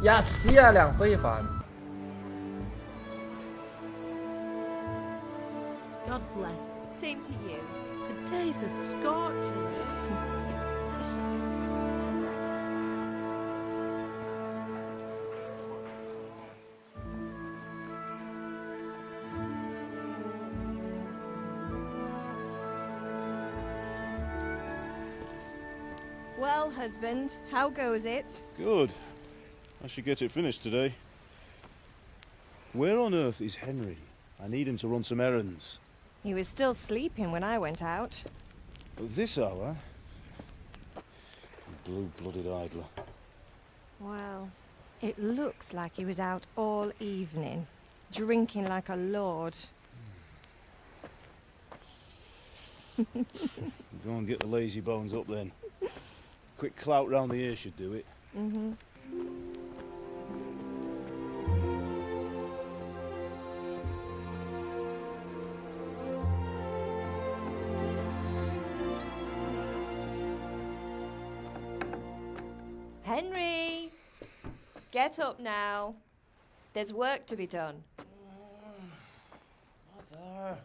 呀，限量非凡。 God bless. Same to you. Today's a scorcher. Well, husband, how goes it? Good. I should get it finished today. Where on earth is Henry? I need him to run some errands. He was still sleeping when I went out. At this hour? Blue-blooded idler. Well, it looks like he was out all evening, drinking like a lord. Go and get the lazy bones up then. Quick clout round the ear should do it. Mm-hmm. Henry! Get up now. There's work to be done. Mother.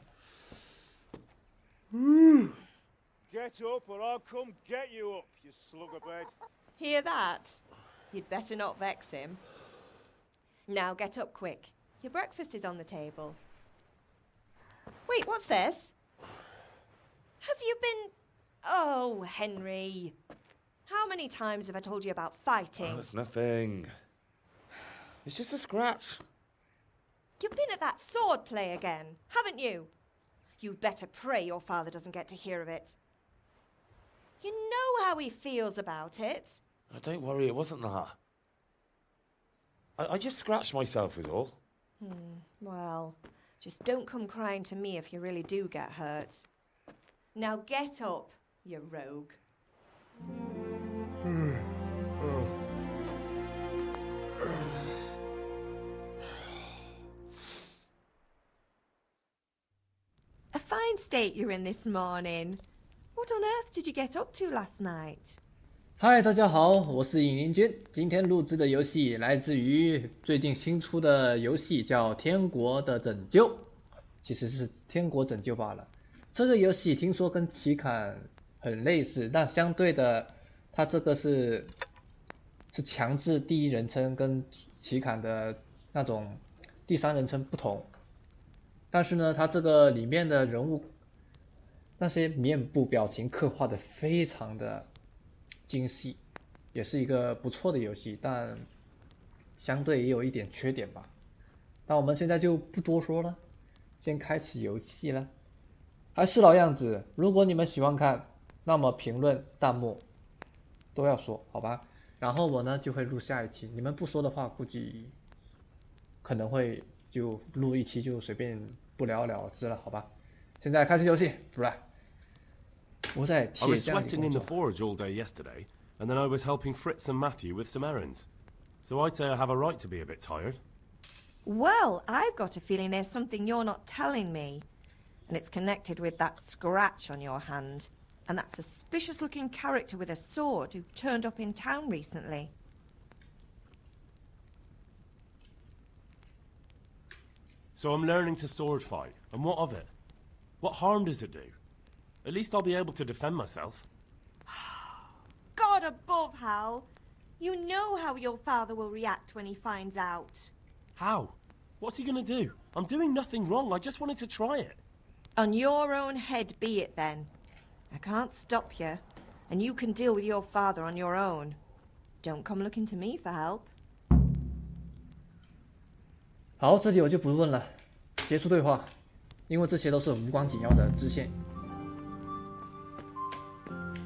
Get up or I'll come get you up, you slugabed. Hear that? You'd better not vex him. Now get up quick. Your breakfast is on the table. Wait, what's this? Have you been... Oh, Henry. How many times have I told you about fighting? Oh, it's nothing. It's just a scratch. You've been at that sword play again, haven't you? You'd better pray your father doesn't get to hear of it. You know how he feels about it. Oh, don't worry, it wasn't that. I just scratched myself is all. Well, just don't come crying to me if you really do get hurt. Now get up, you rogue. A fine state you're in this morning. What on earth did you get up to last night? 嗨，大家好，我是尹林君。今天录制的游戏来自于最近新出的游戏，叫《天国的拯救》，其实是《天国拯救》罢了。这个游戏听说跟奇坎很类似，但相对的，它这个是强制第一人称，跟奇坎的那种第三人称不同。但是呢，它这个里面的人物那些面部表情刻画的非常的精细，也是一个不错的游戏，但相对也有一点缺点吧。那我们现在就不多说了，先开启游戏了。还是老样子，如果你们喜欢看，那么评论、弹幕都要说，好吧？然后我呢就会录下一期，你们不说的话，估计可能会就录一期就随便不了了之了，好吧？现在开始游戏，出来。我在 I 铁 was 匠里 sweating in the 工作。 forge all day yesterday, and then I was helping Fritz and Matthew with some errands. So I'd say I have a right to be a bit tired. Well, I've got a feeling there's something you're not telling me. And it's connected with that scratch on your hand. And that suspicious-looking character with a sword who turned up in town recently. So I'm learning to sword fight, and what of it? What harm does it do? At least I'll be able to defend myself. God above, Hal. You know how your father will react when he finds out. How? What's he gonna do? I'm doing nothing wrong, I just wanted to try it. On your own head be it then. I can't stop you, and you can deal with your father on your own. Don't come looking to me for help. 好，这里我就不问了，结束对话，因为这些都是无关紧要的支线。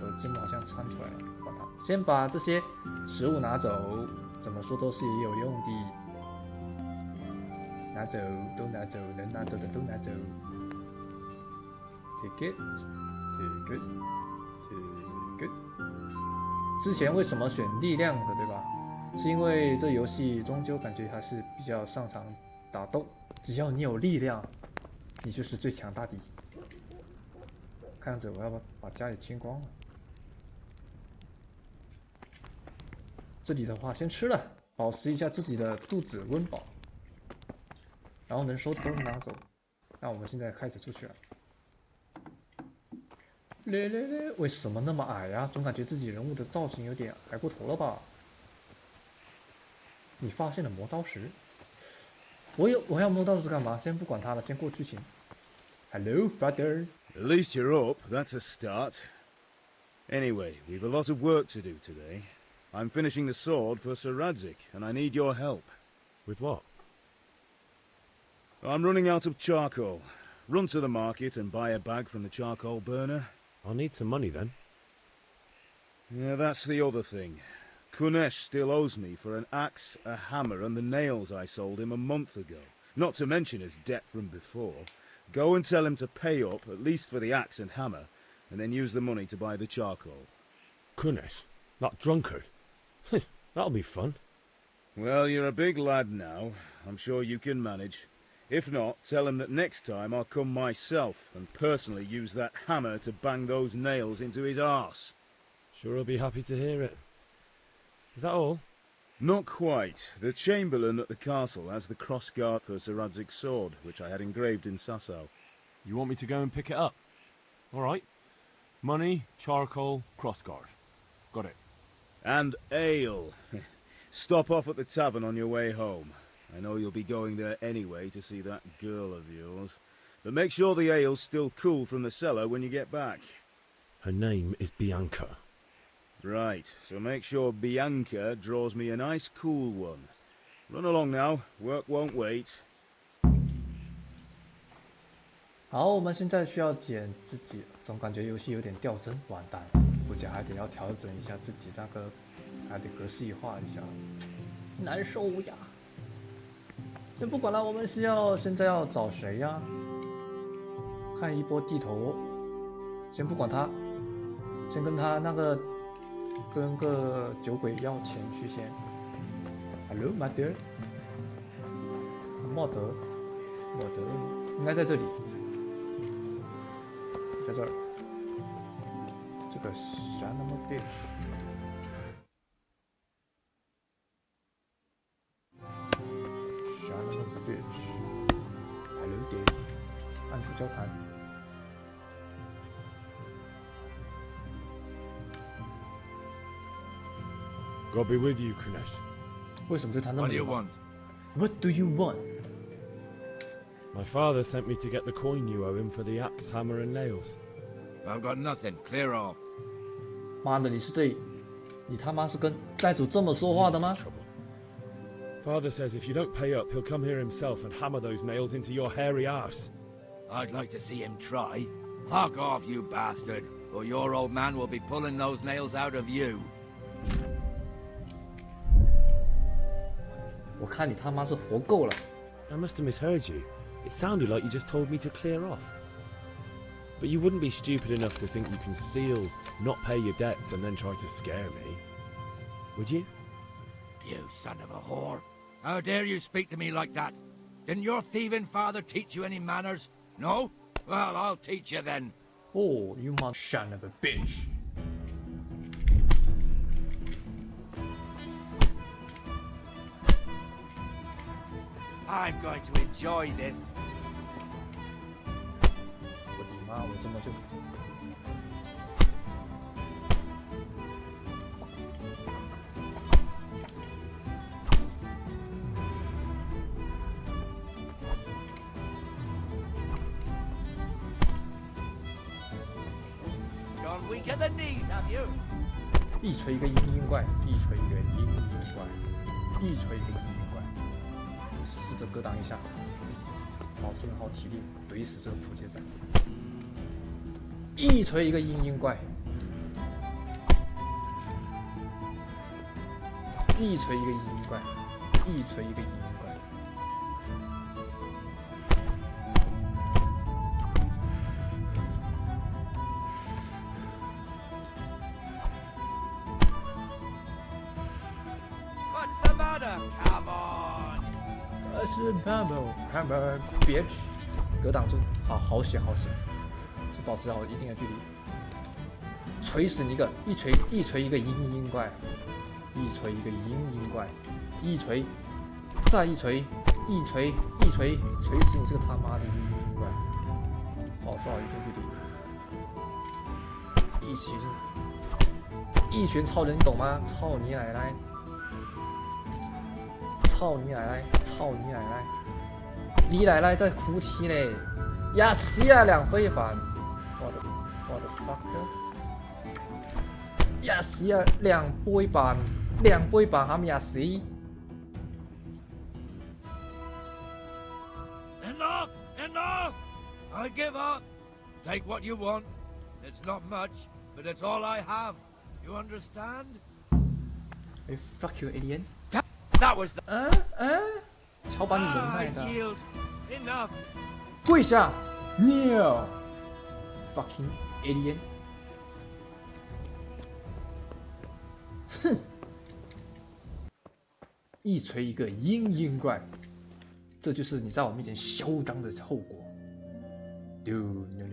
我的字幕好像掺出来了，管它。先把这些食物拿走，怎么说都是也有用的。拿走，都拿走，能拿走的都拿走。Take it, take it, take it。之前为什么选力量的，对吧？是因为这游戏终究感觉还是比较擅长打斗，只要你有力量，你就是最强大的。看样子我要把家里清光了。这里的话先吃了，保持一下自己的肚子温饱，然后能收的都拿走。那我们现在开始出去了。为什么那么矮呀？总感觉自己人物的造型有点矮过头了吧？你发现了磨刀石？我要磨刀石干嘛？先不管它了，先过剧情。Hello, father. At least you're up. That's a start. Anyway, we've a lot of work to do today. I'm finishing the sword for Sir Radzik, and I need your help. With what? I'm running out of charcoal. Run to the market and buy a bag from the charcoal burner. I'll need some money then. Yeah, that's the other thing. Kunesh still owes me for an axe, a hammer, and the nails I sold him a month ago. Not to mention his debt from before. Go and tell him to pay up, at least for the axe and hammer, and then use the money to buy the charcoal. Kunesh? That drunkard? That'll be fun. Well, you're a big lad now. I'm sure you can manage. If not, tell him that next time I'll come myself and personally use that hammer to bang those nails into his arse. Sure he'll be happy to hear it. Is that all? Not quite. The Chamberlain at the castle has the crossguard for Sir Radzik's sword, which I had engraved in Sasau. You want me to go and pick it up? All right. Money, charcoal, crossguard. Got it. And ale. Stop off at the tavern on your way home. I know you'll be going there anyway to see that girl of yours. But make sure the ale's still cool from the cellar when you get back. Her name is Bianca. Right, so make sure Bianca draws me a nice cool one. Run along now, work won't wait. 好，我们现在需要剪自己，总感觉游戏有点掉帧，完蛋了，估计还得要调整一下自己那个，还得格式化一下，难受呀。先不管了，我们现在要找谁呀？看一波地图，先不管他，先跟他那个跟个酒鬼要钱去先。Hello, my dear。莫德应该在这里。在这儿，这个 son of a bitch， son of a bitch，Hello dear， 按住交谈。God be with you, Kunesh. 为什么对他那么 What do you want? What do you want? My father sent me to get the coin you owe him for the axe, hammer, and nails. I've got nothing. Clear off. 妈的，你他妈是跟债主这么说话的吗？ Trouble. Father says if you don't pay up, he'll come here himself and hammer those nails into your hairy ass. I'd like to see him try. Fuck off, you bastard, or your old man will be pulling those nails out of you. 我看你他妈是活够了。 I must have misheard you. It sounded like you just told me to clear off. But you wouldn't be stupid enough to think you can steal, not pay your debts, and then try to scare me. Would you? You son of a whore. How dare you speak to me like that? Didn't your thieving father teach you any manners? No? Well, I'll teach you then. Oh, you mother son of a bitch! I'm going to enjoy this. 我的妈！我怎么就…… Gone weak at the knees, have you? 一锤一个阴阴怪，一锤一个阴阴怪，一锤一个阴阴怪。试着格挡一下，好生耗体力，怼死这个普杰仔。一锤一个阴阴怪，一锤一个阴阴怪，一锤一个阴阴怪。What's the matter? Come on. 是 hammer bitch， 格挡住，好险，是保持好一定的距离，锤死你一个，一锤一个阴阴怪，一锤一个阴阴怪，一锤，再一锤，一锤，一锤，锤死你这个他妈的阴怪！哦，sorry，对不起。一拳超人，你懂吗？操你奶奶！操你奶奶！操你奶奶！你奶奶在哭泣嘞！呀死呀，两非凡！我的 fuck！ 呀死呀，兩杯飯喊呀死！ Enough! Enough! I give up. Take what you want. It's not much, but it's all I have. You understand? Hey, fuck you, alien！ That was the. 瞧把你能耐 I 的！ yield. Enough. 跪下 ！Kneel! Fucking alien！ 哼！一锤一个阴怪，这就是你在我面前嚣张的后果。丢牛。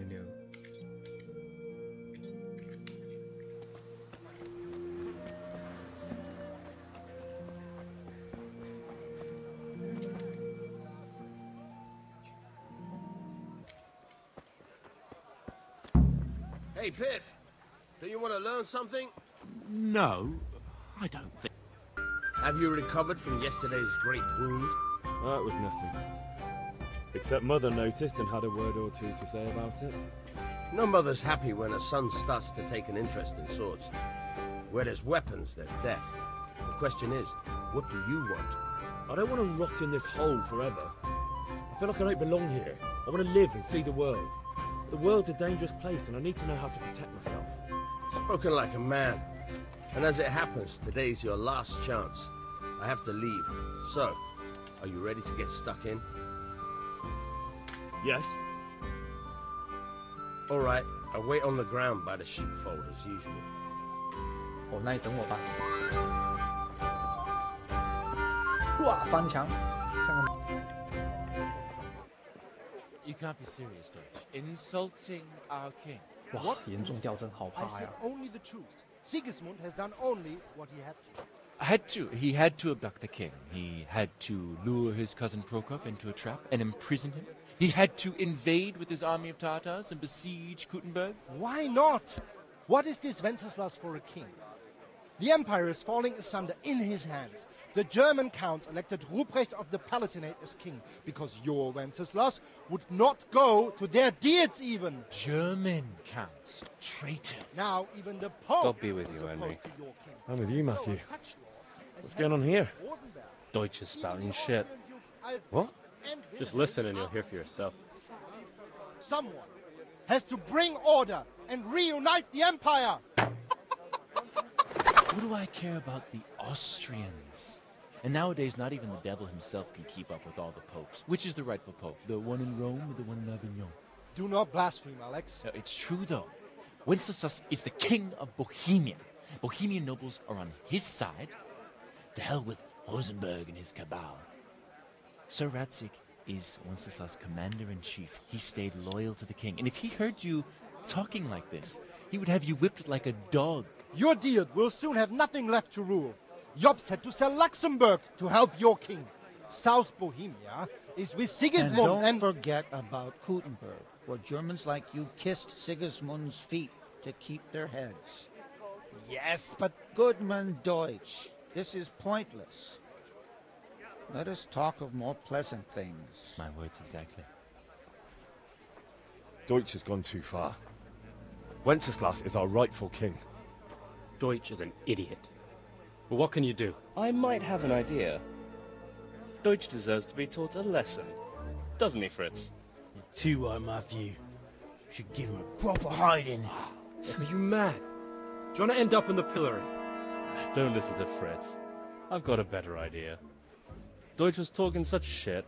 Hey, Pip, do you want to learn something? No, I don't think. Have you recovered from yesterday's great wound? That was nothing. Except Mother noticed and had a word or two to say about it. No mother's happy when her son starts to take an interest in swords. Where there's weapons, there's death. The question is, what do you want? I don't want to rot in this hole forever. I feel like I don't belong here. I want to live and see the world. The world's a dangerous place and I need to know how to protect myself. Spoken like a man. And as it happens, today's your last chance. I have to leave. So, are you ready to get stuck in? Yes? All right, I'll wait on the ground by the sheepfold as usual. 哦，那你等我吧。哇，翻墙！像个 You can't be serious, Deutsch. Insulting our king. 哇，严重掉帧，好 I 怕 said 呀！ only the truth. Sigismund has done only what he had to. He had to abduct the king. He had to lure his cousin Prokop into a trap and imprison him. He had to invade with his army of Tatars and besiege Kuttenberg. Why not? What is this Wenceslas for a king? The empire is falling asunder in his hands. The German counts elected Ruprecht of the Palatinate as king because your Wenceslas would not go to their deeds even. German counts. Traitors. Now even the Pope God be with is you, opposed Henry. to your king. I'm with you, So Matthew. such lords as What's going on here? Rosenberg, Deutsch is even spouting the shit. Austrian dukes Albrecht What? and Just Wilhelm listen and you'll are hear for yourself. Someone has to bring order and reunite the empire. What do I care about the Austrians? And nowadays, not even the devil himself can keep up with all the popes. Which is the rightful pope? The one in Rome or the one in Avignon? Do not blaspheme, Alex. No, it's true, though. Wenceslas is the king of Bohemia. Bohemian nobles are on his side. To hell with Rosenberg and his cabal. Sir Radzik is Wenceslas' commander-in-chief. He stayed loyal to the king. And if he heard you talking like this, he would have you whipped like a dog. Your deed will soon have nothing left to rule. Jobst had to sell Luxembourg to help your king. South Bohemia is with Sigismund And don't forget about Kuttenberg, where Germans like you kissed Sigismund's feet to keep their heads. Yes, but Goodman Deutsch, this is pointless. Let us talk of more pleasant things. My words exactly. Deutsch has gone too far. Wenceslas is our rightful king. Deutsch is an idiot. But what can you do? I might have an idea. Deutsch deserves to be taught a lesson. Doesn't he, Fritz? Too right, Matthew. Should give him a proper hiding. Are you mad? Do you want to end up in the pillory? Don't listen to Fritz. I've got a better idea. Deutsch was talking such shit,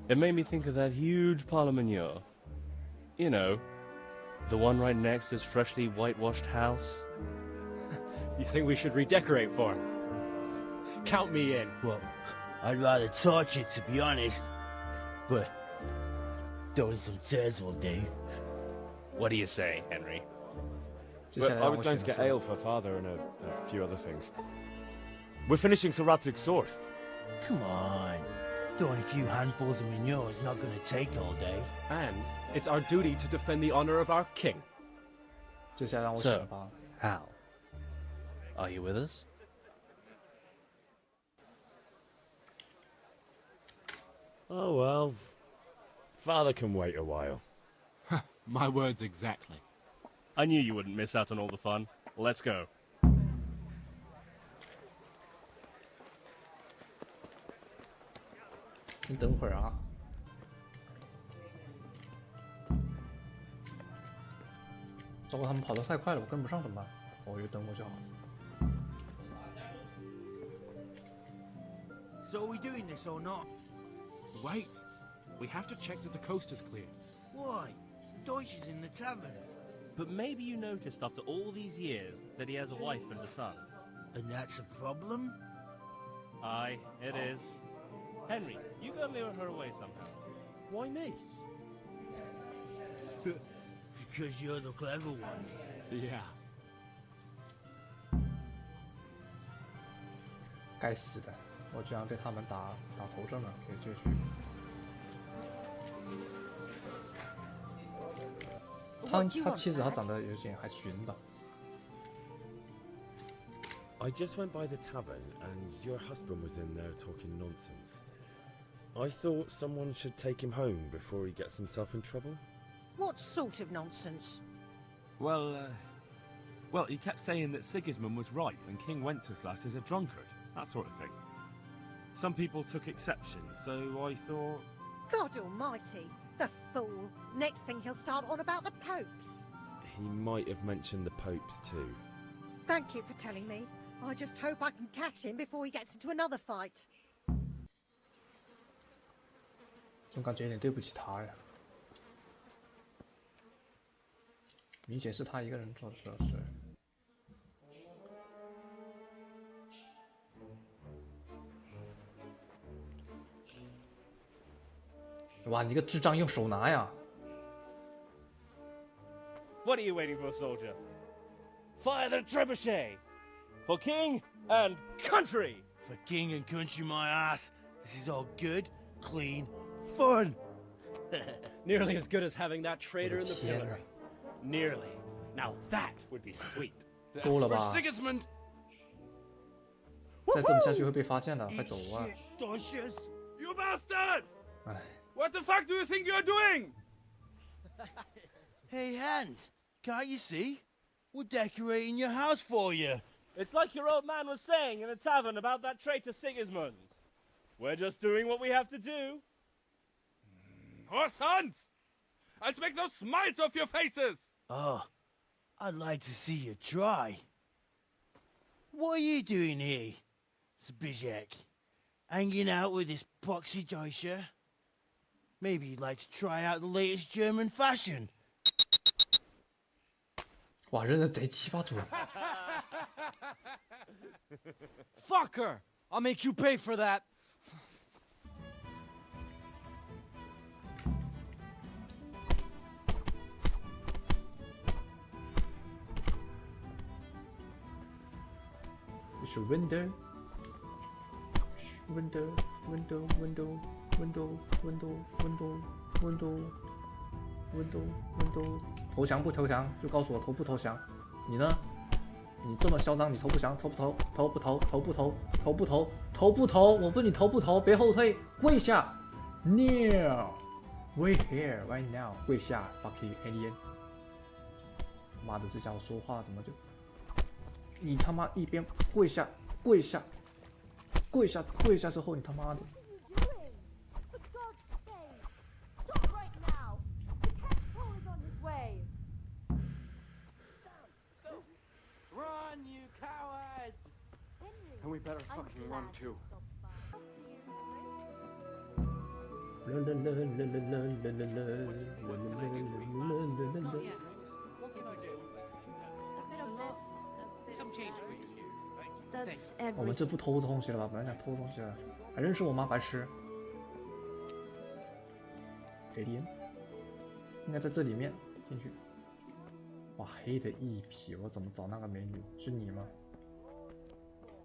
it made me think of that huge parliament. You know, the one right next to his freshly whitewashed house. You think we should redecorate for him? Count me in. Well, I'd rather torch it, to be honest. But throwing some tears will do. What do you say, Henry? 接下来 Well, I 让 was 我 going 选 to get 说 ale for father and a few other things. We're finishing Sir Radzig's sword. Come on. Throwing a few handfuls of manure is not going to take all day. And it's our duty to defend the honor of our king. 接下来让我选 So, 吧。 Hal, are you with us? Oh well. Father can wait a while. My words exactly. I knew you wouldn't miss out on all the fun. Let's go. 你等会儿啊。糟糕，他们跑得太快了，我跟不上怎么办？我就等我就好了。 So are we doing this or not? Wait. We have to check that the coast is clear. Why? Deutsch is in the tavern. But maybe you noticed after all these years that he has a wife and a son. And that's a problem? Aye, it is. Henry, you go lure her away somehow. Why me? Because you're the clever one. Yeah. 该死的，我居然被他们打头阵了，可以继续。他妻子她长得有点还行吧。 I just went by the tavern and your husband was in there talking nonsense. I thought someone should take him home before he gets himself in trouble. What sort of nonsense? Well, he kept saying that Sigismund was right and King Wenceslas is a drunkard, that sort of thing. Some people took exception, so I thought... God almighty, the fool. Next thing he'll start on about the popes. He might have mentioned the popes too. Thank you for telling me. I just hope I can catch him before he gets into another fight. 总感觉有点对不起他呀。明显是他一个人做的事。哇，你个智障用手拿呀！ What are you waiting for, soldier? Fire the trebuchet! For king and country! For king and country, my ass. This is all good, clean, fun. Nearly as good as having that traitor in the pillory. Nearly. Now that would be sweet. 够了吧？ Sigismund! 再这么下去会被发现的，快走啊！ You bastards! 哎， What the fuck do you think you're doing? Hey, Hans, can't you see? We're decorating your house for you. It's like your old man was saying in the tavern about that traitor Sigismund. We're just doing what we have to do. Oh, sons! I'll make those smiles off your faces! Oh, I'd like to see you try. What are you doing here, Zbigniew? Hanging out with this poxy Deutscher? Maybe you'd like to try out the latest German fashion. 哇，认得贼七八准。 Fucker! I'll make you pay for that. Window, window, window, window, window, window, window, window, window, window。投降不投降？就告诉我投不投降？你呢？你这么嚣张，你投不降？投不投？投不投？投不投？投不投？投不投？我问你投不投？别后退，跪下 ！Kneel, we here right now， 跪下 ，fucking alien！ 妈的，这家伙说话怎么就……你他妈一边跪下，跪下，跪下，跪下之后，你他妈的！ Run, you cowards! And we better fucking run too. That's 我们这不偷东西了吧？本来想偷东西的，还认识我吗？白痴！黑林应该在这里面进去。哇，黑的一匹，我怎么找那个美女？是你吗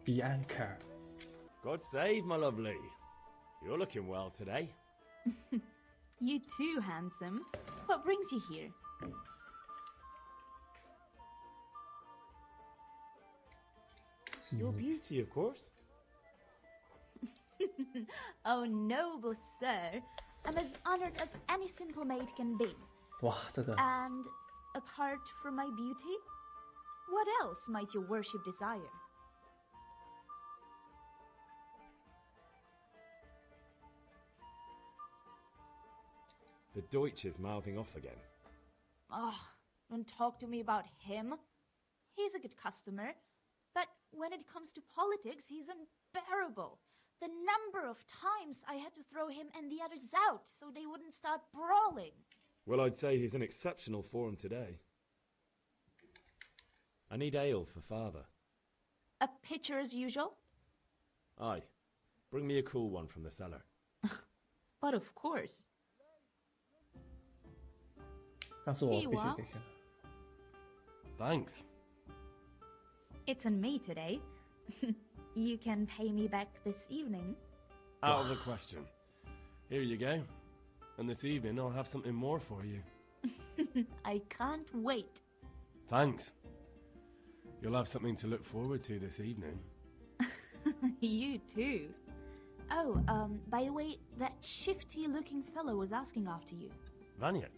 ？Bianca。God save, my lovely. You're looking well today. You too, handsome. What brings you here? Your beauty, of course. Oh, noble sir. I'm as honored as any simple maid can be. 哇，这个 And apart from my beauty, what else might your worship desire? The Deutsch is mouthing off again. Oh, don't talk to me about him. He's a good customer, but when it comes to politics, he's unbearable. The number of times I had to throw him and the others out so they wouldn't start brawling. Well, I'd say he's in exceptional form today. I need ale for father. A pitcher as usual? Aye. Bring me a cool one from the cellar. But of course. 但是我必须给 Thanks. It's on me today. You can pay me back this evening. Out of the question. Here you go. And this evening I'll have something more for you. I can't wait. Thanks. You'll have something to look forward to this evening. You too. Oh, by the way, that shifty-looking fellow was asking after you. Vaniak?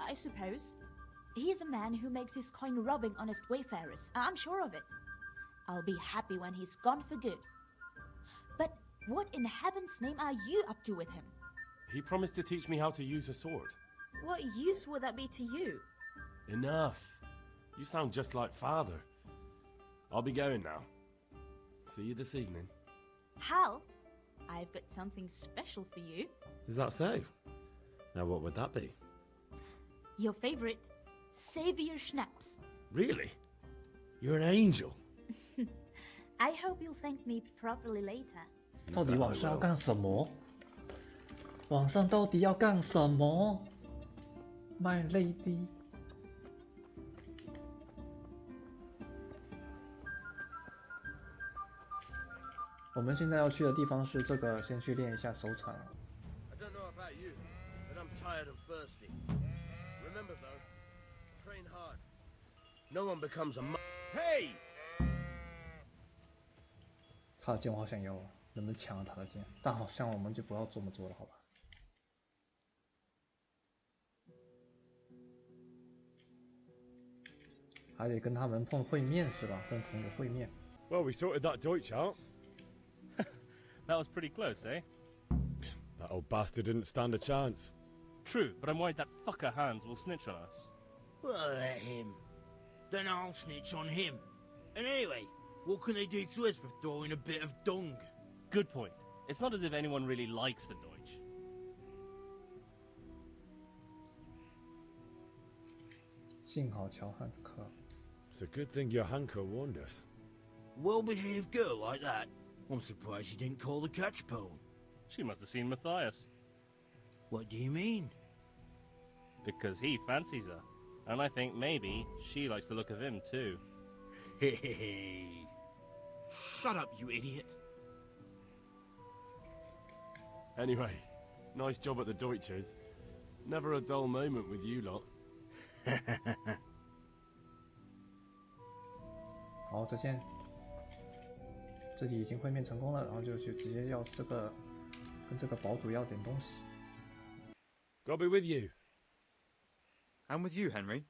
I suppose. He's a man who makes his coin robbing honest wayfarers. I'm sure of it. I'll be happy when he's gone for good. But what in heaven's name are you up to with him? He promised to teach me how to use a sword. What use would that be to you? Enough. You sound just like father. I'll be going now. See you this evening. Hal, I've got something special for you. Is that so? Now what would that be? Your favorite, Savior Schnapps. Really? You're an angel. I hope you'll thank me properly later. 到底晚上要干什么？晚上到底要干什么 ？My lady。我们现在要去的地方是这个，先去练一下手场。I don't know about you, but I'm tired and thirsty. Remember though, train hard. No one becomes a Hey! 他的剑我好想要，能不能抢他的剑？但好像我们就不要这么做了，好吧？还得跟他们会面是吧？跟朋友会面。Well, we sorted that Deutsch out. That was pretty close, eh? That old bastard didn't stand a chance. True, but I'm worried that fucker Hans will snitch on us. Well, let him. Then I'll snitch on him. And anyway, what can they do to us for throwing a bit of dung? Good point. It's not as if anyone really likes the Deutsch. 幸好乔汉克。 It's a good thing your Hanko warned us. Well-behaved girl like that. I'm surprised she didn't call the catch pole. She must have seen Matthias. What do you mean? Because he fancies her. And I think maybe she likes the look of him too. Hey. Shut up, you idiot. Anyway, nice job at the Deutschers. Never a dull moment with you lot. 好，再见。这里已经会面成功了，然后就去直接要这个，跟这个堡主要点东西。God be with you. I'm with you, Henry.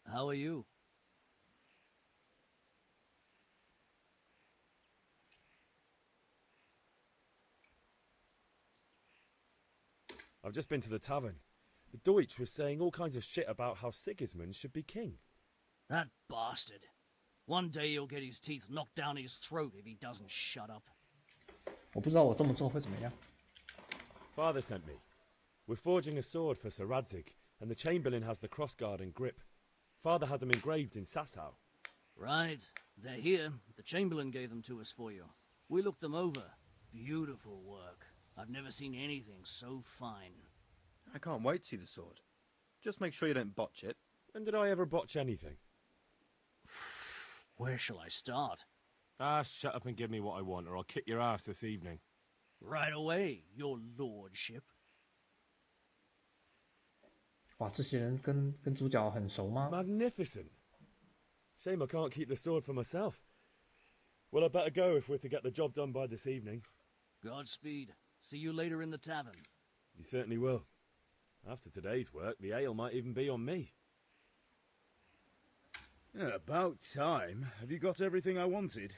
How are you? I've just been to the tavern. The Deutsch was saying all kinds of shit about how Sigismund should be king. That bastard. One day he'll get his teeth knocked down his throat if he doesn't shut up. 我不知道我这么做会怎么样。 Father sent me. We're forging a sword for Sir Radzig, and the Chamberlain has the crossguard and grip. Father had them engraved in Sasau. Right. They're here. The Chamberlain gave them to us for you. We looked them over. Beautiful work. I've never seen anything so fine. I can't wait to see the sword. Just make sure you don't botch it. When did I ever botch anything? Where shall I start? Ah, shut up and give me what I want, or I'll kick your ass this evening. Right away, your lordship. 哇，这些人跟主角很熟吗？ Magnificent. Shame I can't keep the sword for myself. Well, I better go if we're to get the job done by this evening. Godspeed. See you later in the tavern. You certainly will. After today's work, the ale might even be on me. Yeah, about time. Have you got everything I wanted?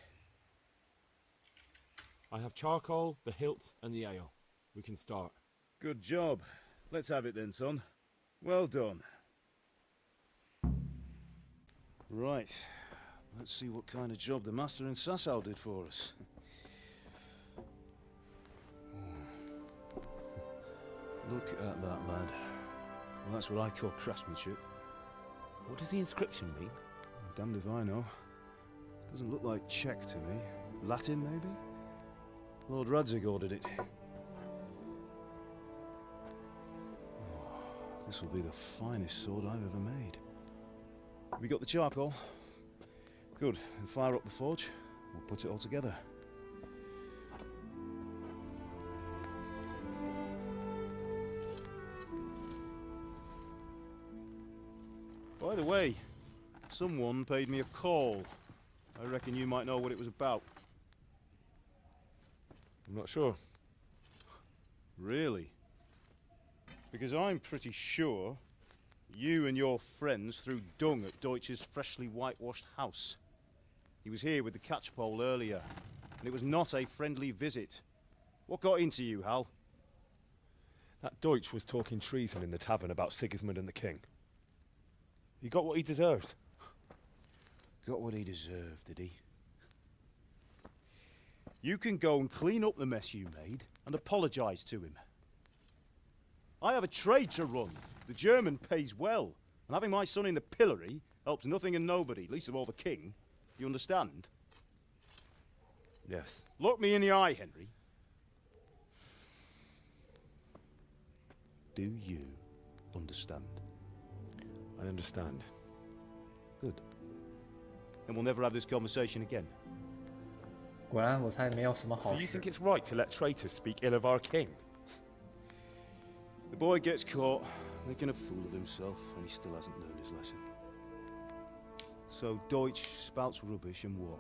I have charcoal, the hilt, and the ale. We can start. Good job. Let's have it then, son. Well done. Right. Let's see what kind of job the master in Sasau did for us. Look at that, lad. Well, that's what I call craftsmanship. What does the inscription mean? Damned if I know. Doesn't look like Czech to me. Latin, maybe? Lord Radzig ordered it. Oh, this will be the finest sword I've ever made. Have you got the charcoal? Good. Then fire up the forge. We'll put it all together. By the way, someone paid me a call. I reckon you might know what it was about. I'm not sure. Really? Because I'm pretty sure you and your friends threw dung at Deutsch's freshly whitewashed house. He was here with the catchpole earlier, and it was not a friendly visit. What got into you, Hal? That Deutsch was talking treason in the tavern about Sigismund and the king. He got what he deserved. Got what he deserved, did he? You can go and clean up the mess you made and apologise to him. I have a trade to run. The German pays well, and having my son in the pillory helps nothing and nobody, least of all the king. You understand? Yes. Look me in the eye, Henry. Do you understand? I understand. Good. And we'll never have this conversation again. 果然我猜没有什么好 So you 事 think it's right to let traitors speak ill of our king? The boy gets caught, making a fool of himself, and he still hasn't learned his lesson. So Deutsch spouts rubbish and what?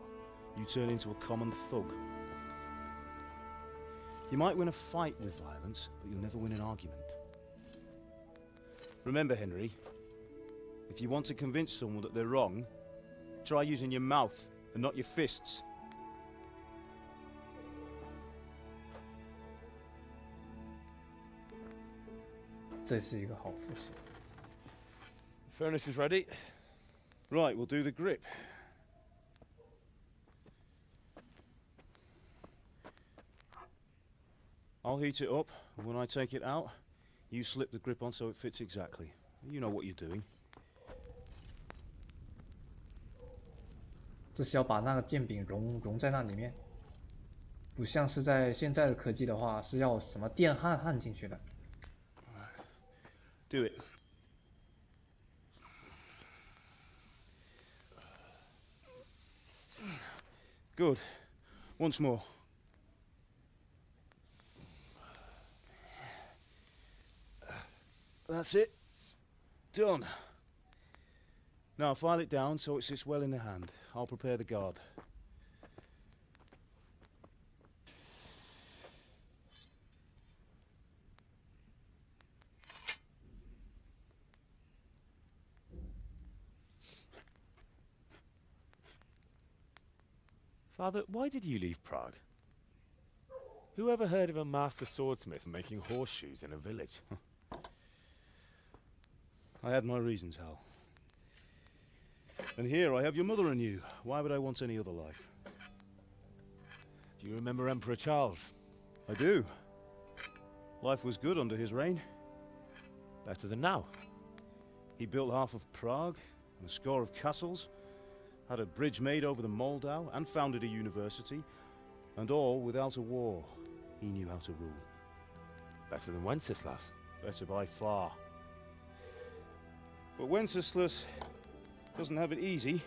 You turn into a common thug. You might win a fight with violence, but you'll never win an argument. Remember, Henry, if you want to convince someone that they're wrong, try using your mouth and not your fists. this is a good 复习 Furnace is ready. Right, we'll do the grip. I'll heat it up, and when I take it out, you slip the grip on so it fits exactly. You know what you're doing. 这是要把那个剑柄融在那里面，不像是在现在的科技的话，是要什么电焊进去的。Do it. Good. Once more. That's it. Done. Now file it down so it sits well in the hand. I'll prepare the guard. Father, why did you leave Prague? Who ever heard of a master swordsmith making horseshoes in a village? I had my reasons, Hal. And here I have your mother and you. Why would I want any other life? Do you remember Emperor Charles? I do. Life was good under his reign. Better than now. He built half of Prague and a score of castles, had a bridge made over the Moldau, and founded a university, and all without a war. He knew how to rule. Better than Wenceslas. Better by far. But Wenceslas doesn't have it easy.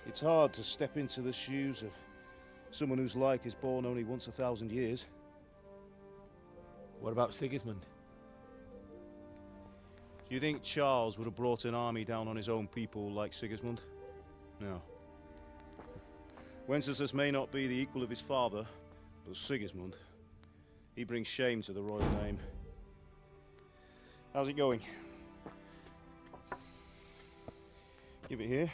It's hard to step into the shoes of someone whose like is born only once 1,000 years. What about Sigismund? Do you think Charles would have brought an army down on his own people like Sigismund? No. Wenceslas may not be the equal of his father, but Sigismund, he brings shame to the royal name. How's it going? Give it here,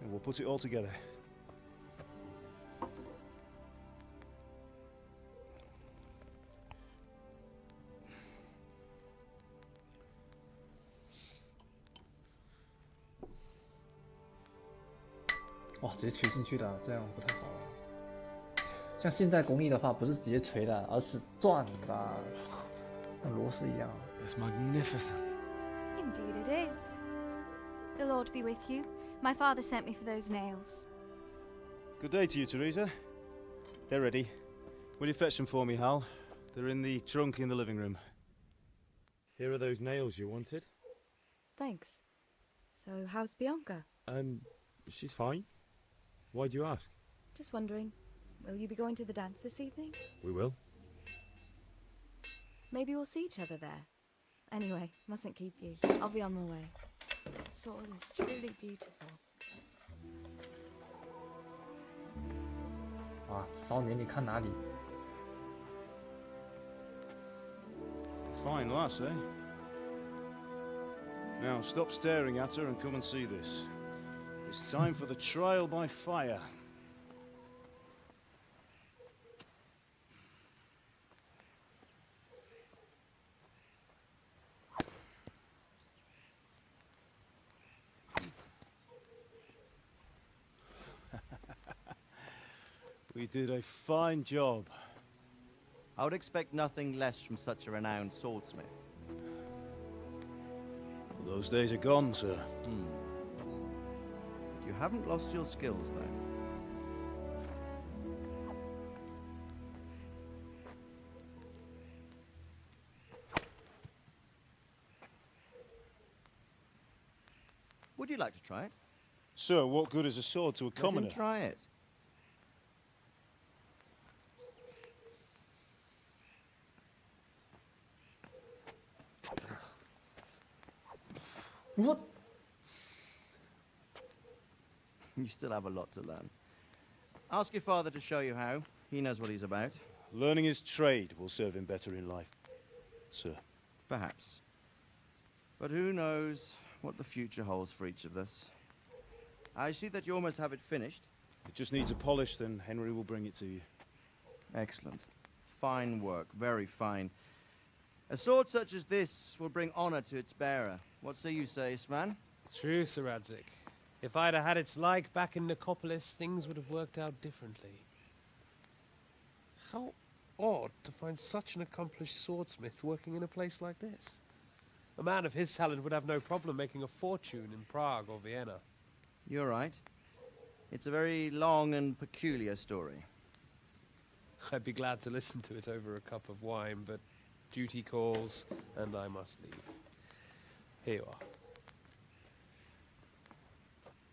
and we'll put it all together. "哇，直接锤进去的，这样不太好啊。像现在工艺的话，不是直接锤的，而是转的，像螺丝一样。It's magnificent. Indeed it is. The Lord be with you. My father sent me for those nails. Good day to you, Teresa. They're ready. Will you fetch them for me, Hal? They're in the trunk in the living room. Here are those nails you wanted. Thanks. So, how's Bianca? She's fine. Why do you ask? Just wondering, will you be going to the dance this evening? We will. Maybe we'll see each other there. Anyway, mustn't keep you. I'll be on my way. That sword is truly beautiful. 啊，少年，你看哪里？ Fine lass, eh? Now stop staring at her and come and see this. It's time for the trial by fire. We did a fine job. I would expect nothing less from such a renowned swordsmith. Those days are gone, sir. You haven't lost your skills, though. Would you like to try it? Sir, what good is a sword to a commoner? Let him try it. What? You still have a lot to learn. Ask your father to show you how. He knows what he's about. Learning his trade will serve him better in life, sir. Perhaps. But who knows what the future holds for each of us. I see that you almost have it finished. It just needs a polish, then Henry will bring it to you. Excellent. Fine work, very fine. A sword such as this will bring honor to its bearer. What say you, Svan? True, Sir Radzik. If I'd have had its like back in Nicopolis, things would have worked out differently. How odd to find such an accomplished swordsmith working in a place like this. A man of his talent would have no problem making a fortune in Prague or Vienna. You're right. It's a very long and peculiar story. I'd be glad to listen to it over a cup of wine, but duty calls, and I must leave. Here you are.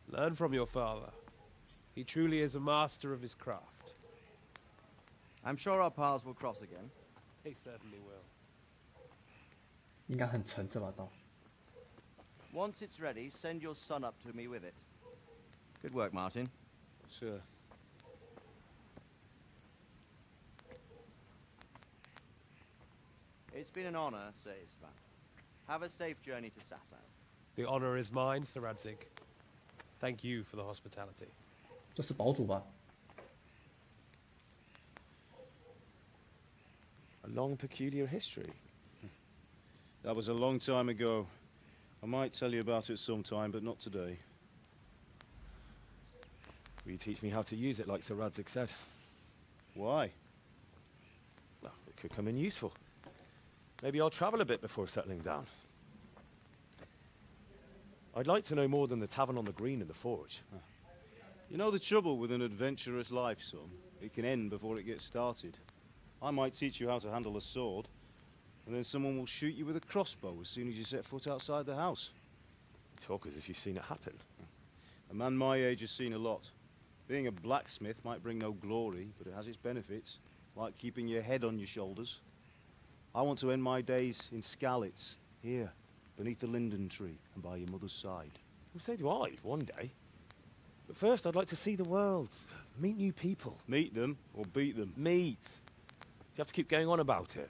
Learn from your father. He truly is a master of his craft. I'm sure our paths will cross again. They certainly will. 应该很沉这把刀。 Once it's ready, send your son up to me with it. Good work, Martin. Sure. It's been an honor, Sir Isvan. Have a safe journey to Sasau. The honor is mine, Sir Radzik. Thank you for the hospitality. 这是堡主吧？ A long, peculiar history. That was a long time ago. I might tell you about it sometime, but not today. Will you teach me how to use it like Sir Radzik said? Why? Well, it could come in useful. Maybe I'll travel a bit before settling down. I'd like to know more than the tavern on the green and the forge. You know the trouble with an adventurous life, son? It can end before it gets started. I might teach you how to handle a sword, and then someone will shoot you with a crossbow as soon as you set foot outside the house. You talk as if you've seen it happen. A man my age has seen a lot. Being a blacksmith might bring no glory, but it has its benefits, like keeping your head on your shoulders. I want to end my days in Skalitz, here, beneath the linden tree and by your mother's side. Well, so do I, one day. But first, I'd like to see the world. Meet new people. Meet them or beat them? Meet. You have to keep going on about it.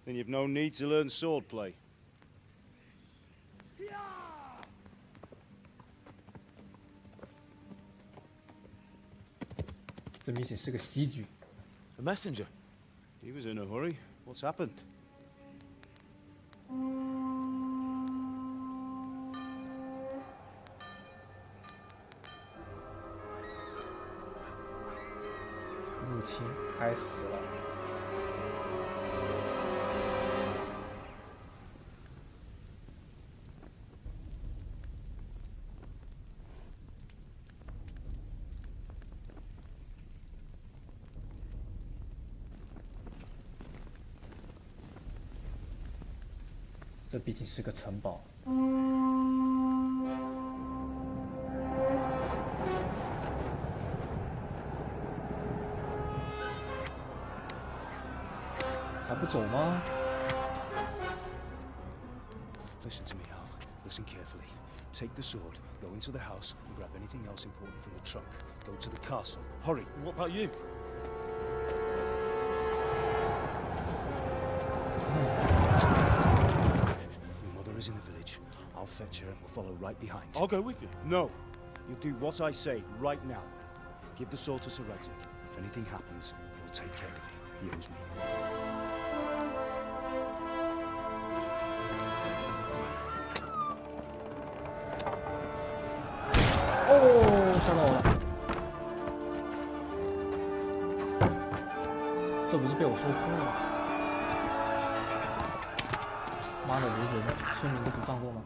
Then you've no need to learn swordplay. 这明显是个喜剧。A messenger. He was in a hurry. What's happened? 入侵开始了。这毕竟是个城堡。还不走吗？ Listen to me, Al. Listen carefully. Take the sword, go into the house, and grab anything else important from the trunk. Go to the castle. Hurry. What about you? Your mother is in the village. I'll fetch her and we'll follow right behind. I'll go with you. No. You'll do what I say right now. Give the sword to Sir Reddick. If anything happens, he'll take care of you. He owes me. Oh, 吓到我了！这不是被我说哭了吗？妈的，人村民都不放过吗？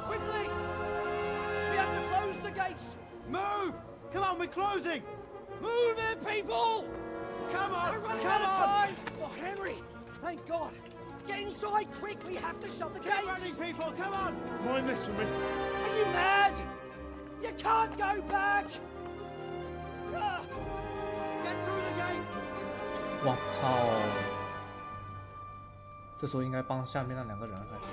Quickly! We have to close the gates! Move! Come on, we're closing! Move it, people! Come on! We're running Come out of on! time! Oh, Henry! Thank God! Get inside quick! We have to shut the gates! Keep running, people! Come on! Mind this for me. Are you mad? You can't go back! Ah. Get through the gates! 我操！这时候应该帮下面那两个人还是？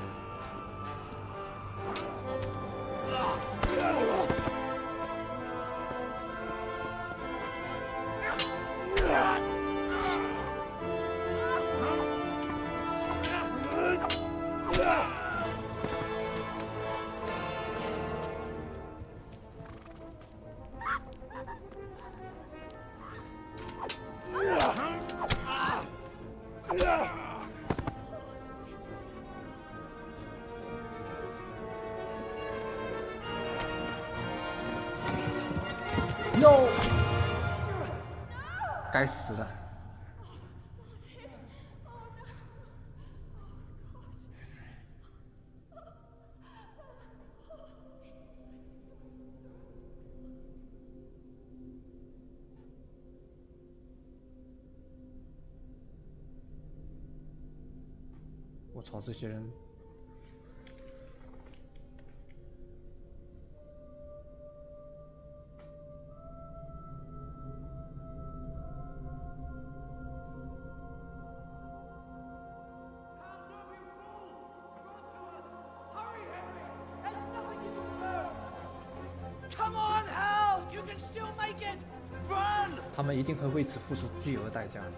No！ 该死的！我操，这些人！ Come on, Hal! You can still make it! Run! 他们一定会为此付出巨额代价的。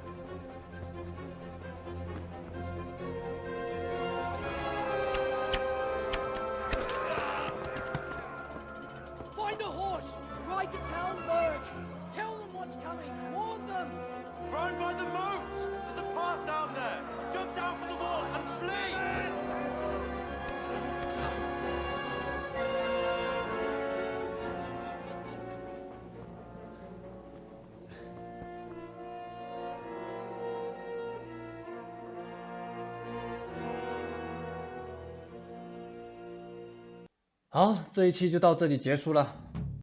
Find a horse! Ride to Talmberg! Tell them what's coming! Warn them! Run by the moat! There's a path down there! Jump down from the wall and flee!好，这一期就到这里结束了。